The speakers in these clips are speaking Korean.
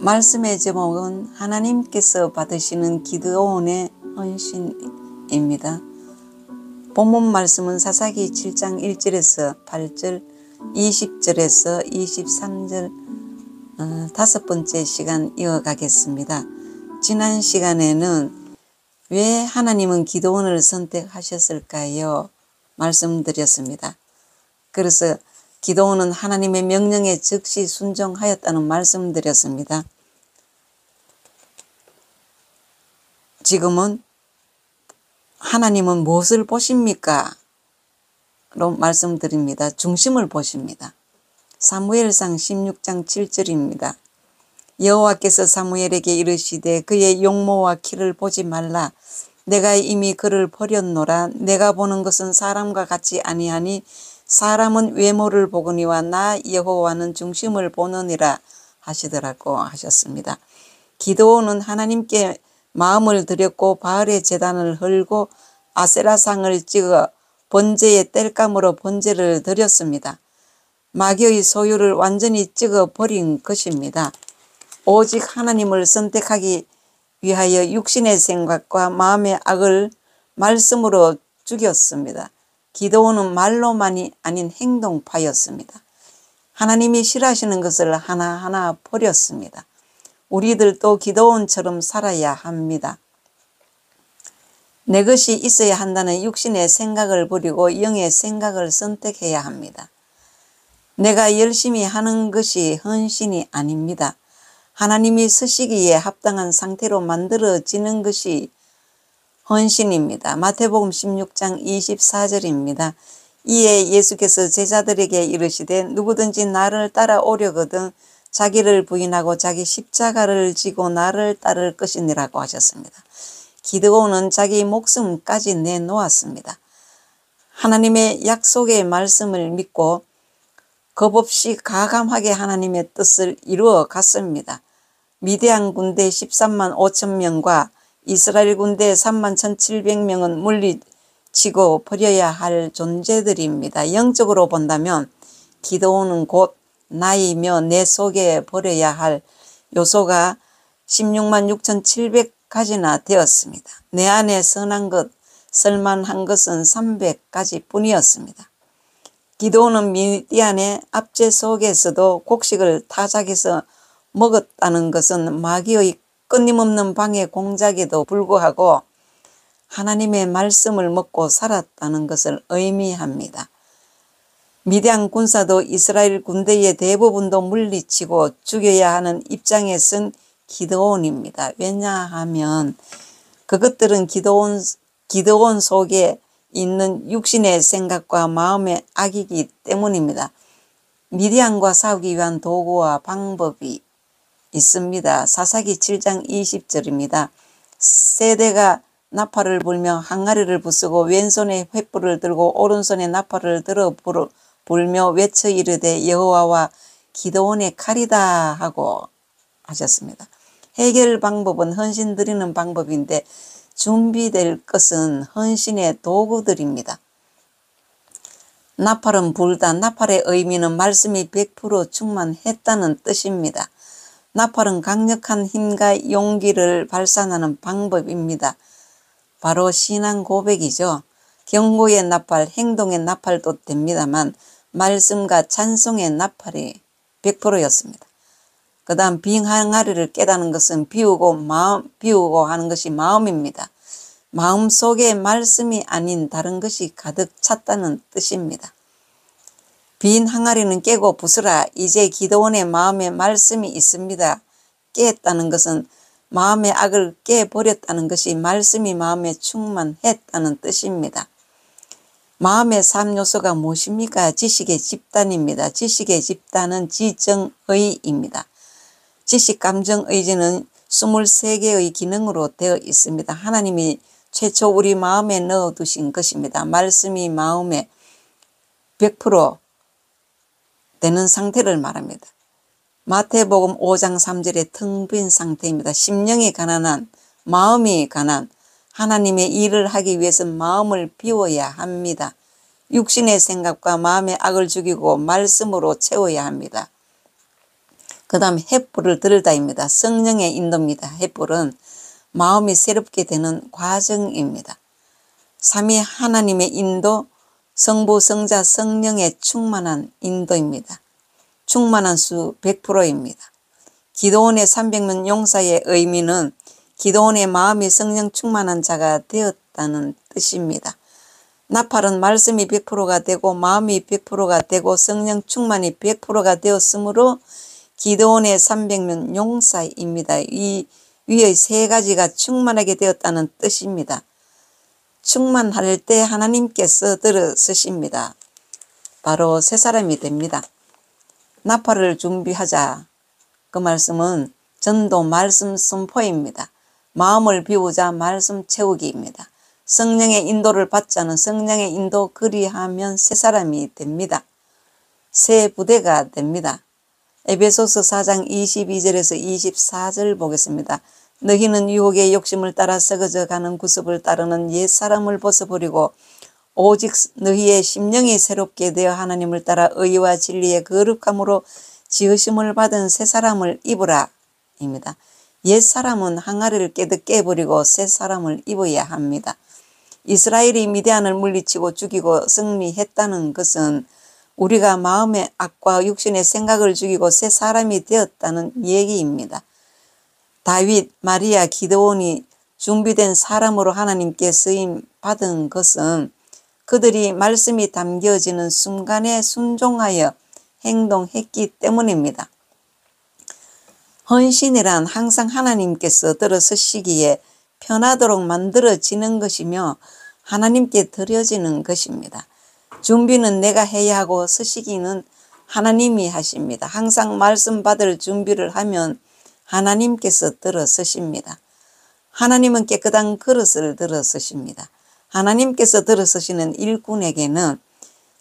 말씀의 제목은 하나님께서 받으시는 기드온의 헌신입니다. 본문 말씀은 사사기 7장 1절에서 8절, 20절에서 23절 다섯 번째 시간 이어가겠습니다. 지난 시간에는 왜 하나님은 기드온을 선택하셨을까요? 말씀드렸습니다. 그래서 기드온은 하나님의 명령에 즉시 순종하였다는 말씀드렸습니다. 지금은 하나님은 무엇을 보십니까? 로 말씀드립니다. 중심을 보십니다. 사무엘상 16장 7절입니다. 여호와께서 사무엘에게 이르시되 그의 용모와 키를 보지 말라. 내가 이미 그를 버렸노라. 내가 보는 것은 사람과 같이 아니하니 사람은 외모를 보거니와 나 여호와는 중심을 보느니라 하시더라고 하셨습니다. 기드온은 하나님께 마음을 드렸고 바알의 제단을 헐고 아세라상을 찍어 번제의 땔감으로 번제를 드렸습니다. 마귀의 소유를 완전히 찍어 버린 것입니다. 오직 하나님을 선택하기 위하여 육신의 생각과 마음의 악을 말씀으로 죽였습니다. 기드온은 말로만이 아닌 행동파였습니다. 하나님이 싫어하시는 것을 하나하나 버렸습니다. 우리들도 기드온처럼 살아야 합니다. 내 것이 있어야 한다는 육신의 생각을 버리고 영의 생각을 선택해야 합니다. 내가 열심히 하는 것이 헌신이 아닙니다. 하나님이 쓰시기에 합당한 상태로 만들어지는 것이 헌신입니다. 마태복음 16장 24절입니다. 이에 예수께서 제자들에게 이르시되 누구든지 나를 따라오려거든 자기를 부인하고 자기 십자가를 지고 나를 따를 것이니라고 하셨습니다. 기드온은 자기 목숨까지 내놓았습니다. 하나님의 약속의 말씀을 믿고 겁없이 가감하게 하나님의 뜻을 이루어 갔습니다. 미디안 군대 13만 5천 명과 이스라엘 군대 3만 1,700명은 물리치고 버려야 할 존재들입니다. 영적으로 본다면 기드온은 곧 나이며 내 속에 버려야 할 요소가 16만 6,700가지나 되었습니다. 내 안에 선한 것, 쓸만한 것은 300가지 뿐이었습니다. 기드온은 미디안의 압제 속에서도 곡식을 타작해서 먹었다는 것은 마귀의 끊임없는 방해 공작에도 불구하고 하나님의 말씀을 먹고 살았다는 것을 의미합니다. 미디안 군사도 이스라엘 군대의 대부분도 물리치고 죽여야 하는 입장에 선 기드온입니다. 왜냐하면 그것들은 기드온 속에 있는 육신의 생각과 마음의 악이기 때문입니다. 미디안과 싸우기 위한 도구와 방법이 있습니다. 사사기 7장 20절입니다. 세대가 나팔을 불며 항아리를 부수고 왼손에 횃불을 들고 오른손에 나팔을 들어 불며 외쳐 이르되 여호와와 기드온의 칼이다 하고 하셨습니다. 해결 방법은 헌신 드리는 방법인데 준비될 것은 헌신의 도구들입니다. 나팔은 불다. 나팔의 의미는 말씀이 100% 충만했다는 뜻입니다. 나팔은 강력한 힘과 용기를 발산하는 방법입니다. 바로 신앙 고백이죠. 경고의 나팔, 행동의 나팔도 됩니다만 말씀과 찬송의 나팔이 100%였습니다. 그 다음 빈 항아리를 깨닫는 것은 비우고 하는 것이 마음입니다. 마음 속에 말씀이 아닌 다른 것이 가득 찼다는 뜻입니다. 빈 항아리는 깨고 부수라. 이제 기드온의 마음에 말씀이 있습니다. 깼다는 것은 마음의 악을 깨버렸다는 것이 말씀이 마음에 충만했다는 뜻입니다. 마음의 3요소가 무엇입니까? 지식의 집단입니다. 지식의 집단은 지정의입니다. 지식, 감정, 의지는 23개의 기능으로 되어 있습니다. 하나님이 최초 우리 마음에 넣어두신 것입니다. 말씀이 마음에 100% 되는 상태를 말합니다. 마태복음 5장 3절에 텅 빈 상태입니다. 심령이 가난한, 마음이 가난, 하나님의 일을 하기 위해서 마음을 비워야 합니다. 육신의 생각과 마음의 악을 죽이고 말씀으로 채워야 합니다. 그 다음 횃불을 들다입니다. 성령의 인도입니다. 횃불은 마음이 새롭게 되는 과정입니다. 삼위 하나님의 인도, 성부, 성자, 성령의 충만한 인도입니다. 충만한 수 100%입니다. 기도원의 300명 용사의 의미는 기도원의 마음이 성령 충만한 자가 되었다는 뜻입니다. 나팔은 말씀이 100%가 되고 마음이 100%가 되고 성령 충만이 100%가 되었으므로 기도원의 300명 용사입니다. 이 위의 세 가지가 충만하게 되었다는 뜻입니다. 충만할 때 하나님께서 들어서십니다. 바로 새 사람이 됩니다. 나팔을 준비하자. 그 말씀은 전도 말씀 선포입니다. 마음을 비우자 말씀 채우기입니다. 성령의 인도를 받자는 성령의 인도 그리하면 새 사람이 됩니다. 새 부대가 됩니다. 에베소서 4장 22절에서 24절 보겠습니다. 너희는 유혹의 욕심을 따라 썩어져 가는 구습을 따르는 옛사람을 벗어버리고 오직 너희의 심령이 새롭게 되어 하나님을 따라 의와 진리의 거룩함으로 지으심을 받은 새 사람을 입으라 입니다. 옛사람은 항아리를 깨끗게 버리고 새 사람을 입어야 합니다. 이스라엘이 미디안을 물리치고 죽이고 승리했다는 것은 우리가 마음의 악과 육신의 생각을 죽이고 새 사람이 되었다는 얘기입니다. 다윗, 마리아, 기드온이 준비된 사람으로 하나님께 쓰임 받은 것은 그들이 말씀이 담겨지는 순간에 순종하여 행동했기 때문입니다. 헌신이란 항상 하나님께서 들어서시기에 편하도록 만들어지는 것이며 하나님께 드려지는 것입니다. 준비는 내가 해야 하고 서시기는 하나님이 하십니다. 항상 말씀 받을 준비를 하면 하나님께서 들어서십니다. 하나님은 깨끗한 그릇을 들어서십니다. 하나님께서 들어서시는 일꾼에게는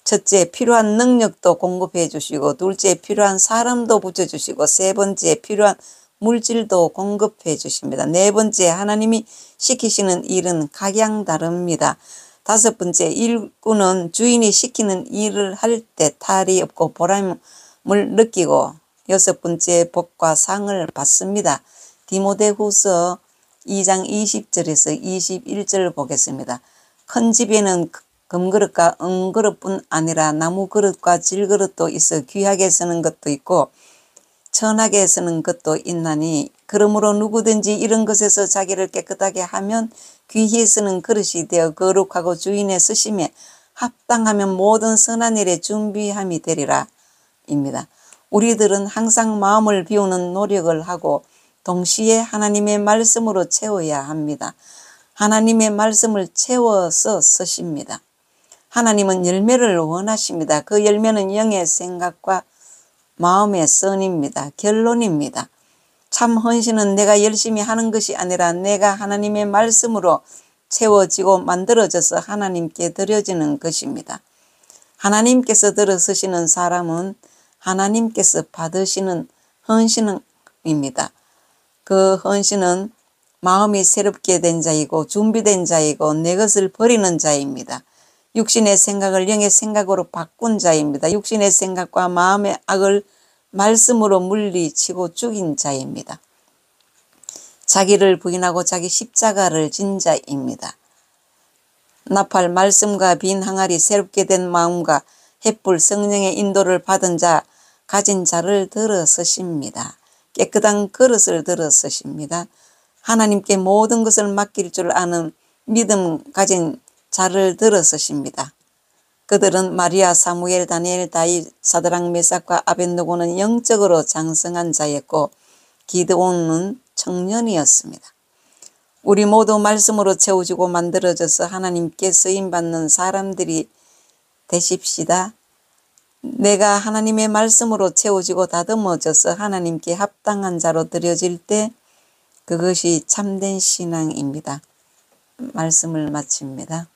첫째, 필요한 능력도 공급해 주시고, 둘째, 필요한 사람도 붙여주시고, 세 번째, 필요한 물질도 공급해 주십니다. 네 번째, 하나님이 시키시는 일은 각양 다릅니다. 다섯 번째, 일꾼은 주인이 시키는 일을 할 때 탈이 없고 보람을 느끼고, 여섯 번째, 복과 상을 받습니다. 디모데후서 2장 20절에서 21절 보겠습니다. 큰 집에는 금그릇과 은그릇뿐 아니라 나무그릇과 질그릇도 있어 귀하게 쓰는 것도 있고 천하게 쓰는 것도 있나니 그러므로 누구든지 이런 것에서 자기를 깨끗하게 하면 귀히 쓰는 그릇이 되어 거룩하고 주인의 쓰심에 합당하면 모든 선한 일에 준비함이 되리라 입니다. 우리들은 항상 마음을 비우는 노력을 하고 동시에 하나님의 말씀으로 채워야 합니다. 하나님의 말씀을 채워서 쓰십니다. 하나님은 열매를 원하십니다. 그 열매는 영의 생각과 마음의 선입니다. 결론입니다. 참 헌신은 내가 열심히 하는 것이 아니라 내가 하나님의 말씀으로 채워지고 만들어져서 하나님께 드려지는 것입니다. 하나님께서 들어서시는 사람은 하나님께서 받으시는 헌신입니다. 그 헌신은 마음이 새롭게 된 자이고 준비된 자이고 내 것을 버리는 자입니다. 육신의 생각을 영의 생각으로 바꾼 자입니다. 육신의 생각과 마음의 악을 말씀으로 물리치고 죽인 자입니다. 자기를 부인하고 자기 십자가를 진 자입니다. 나팔 말씀과 빈 항아리 새롭게 된 마음과 횃불 성령의 인도를 받은 자 가진 자를 들어서십니다. 깨끗한 그릇을 들어서십니다. 하나님께 모든 것을 맡길 줄 아는 믿음 가진 자를 들어서십니다. 그들은 마리아, 사무엘, 다니엘, 다윗, 사드락, 메삭과 아벳느고는 영적으로 장성한 자였고 기드온은 청년이었습니다. 우리 모두 말씀으로 채워지고 만들어져서 하나님께 쓰임받는 사람들이 되십시다. 내가 하나님의 말씀으로 채워지고 다듬어져서 하나님께 합당한 자로 드려질 때 그것이 참된 신앙입니다. 말씀을 마칩니다.